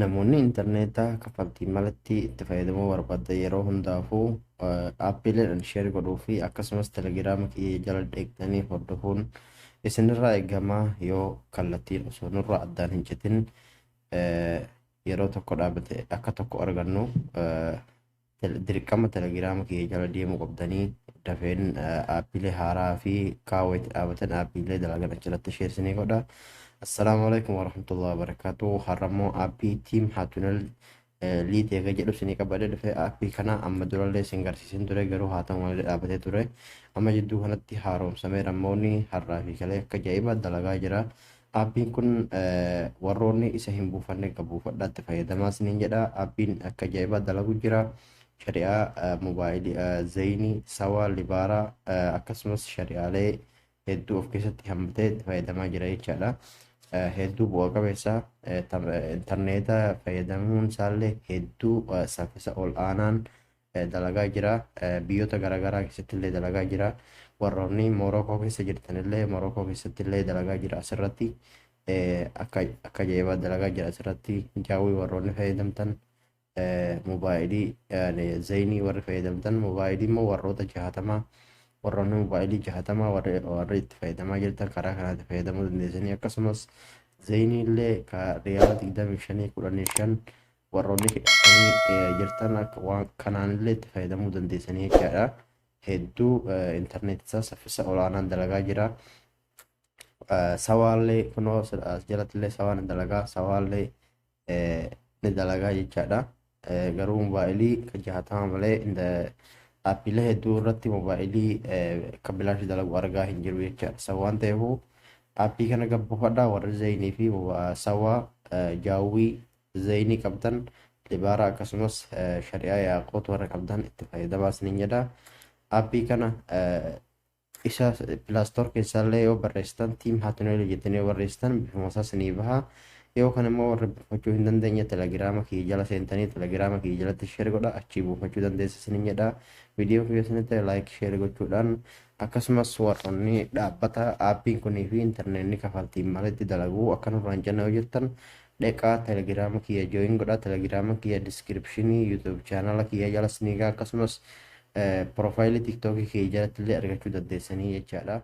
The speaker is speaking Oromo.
Namoonni intarneetaa kaffaltii malatti itti fayyadamuu barbaaddan yeroo hundaafuu aappiileedhaan sheer godhuu fi akkasumas telegiraama kiyya jala deegtanii hordofuun isinirraa eegamaa. Yoo kallattiin osoo nurraa addaan hin citin yeroo tokko dhaabate akka tokko argannu dirqama telegiraama kiyya jala deemuu qabdanii dafeen aappiilee haaraa fi kaawwatti dhaabatan aappiilee dalagan achirratti sheersinii godha. Assalamu alaikum warahmatullahi wabarakatuh. Haramo api tim hatunal lead eega jedhu sinii qabadee dhufe api kana amma durallee sin garsiisin ture garuu haa ta'u malee dhaabatee ture. Amma jidduu kanatti haaromsamee rammoonni har'aa fi kalee akka ajaa'iba dalagaa jira. Aappiin kun warroonni isa hin buufanne qabuufadhaa itti fayyadamaa siniin jedha. Aappiin akka ajaa'iba dalagu jira. Shari'aa moobaayilii zayinii sawaa libaaraa akkasumas shari'aalee hedduu of keessatti hammatee itti fayyadamaa jira jechaadha. Hedduu bu'a qabeessa intarneeta fayyadamuun isaallee hedduu saffisa ol aanaan dalagaa jira. Biyyoota garaagaraa keessatti illee dalagaa jira. Warroonni Morookoo keessa jirtanillee Morookoo keessatti illee dalagaa jira. Asirratti akka ajaa'iba dalagaa jira. Asirratti jaawii warroonni fayyadamtan moobaayilii zayinii warri fayyadamtan moobaayilii immoo warroota jahatamaa warroonni moobaayilii jahatamaa warri itti fayyadamaa jirtan karaa kanaatti fayyadamuu dandeessanii akkasumas zayinii illee riyaala 25 warroonni hidhatanii jirtan waan kanaan illee itti fayyadamuu dandeessanii jechaadha. Hedduu intarneet isaa saffisa olaanaan dalagaa jira. Sawaallee kunoo as jalatti illee sawaan dalagaa sawaallee ni dalagaa jechaadha. Garuu moobaayilii kan jahatamaa malee aappiilee hedduu irratti moobaayilii kan bilaashi dalagu argaa hin jiru jechaadha. Sawwaan ta'eefuu aappii kana gabbuufadhaa warri zayinii fi sawwaa jaawwii zayinii qabdan libaaraa akkasumas shari'aa yaaqoot warra qabdan itti fayyadamaa isiniin jedha. Aappii kana isa pilaastoor keessaallee yoo barreessitan tiim haatuneeli jettanii yoo barreessitan bifuma isaa isinii baha. Yoo kan immoo warri buufachuu hin dandeenye telegiraama kiyya jala seentanii telegiraama kiyya jalatti sheer godha achii buufachuu dandeessa isiniin jedha. Viidiyoo kiyya isinitti laayik sheer gochuudhaan akkasumas warroonni dhaabbata aappiin kunii fi intarneetni kaffaltiin malitti dalaguu akka nurraan jenna yoo jettan dheqaa telegiraama kiyya jooyin godha. Telegiraama kiyya diskiripshinii yuutuub chaanala kiyya jala siniigaa akkasumas piroofaayilii tiktookii kiyya jalatti illee argachuu dandeessanii jechaadha.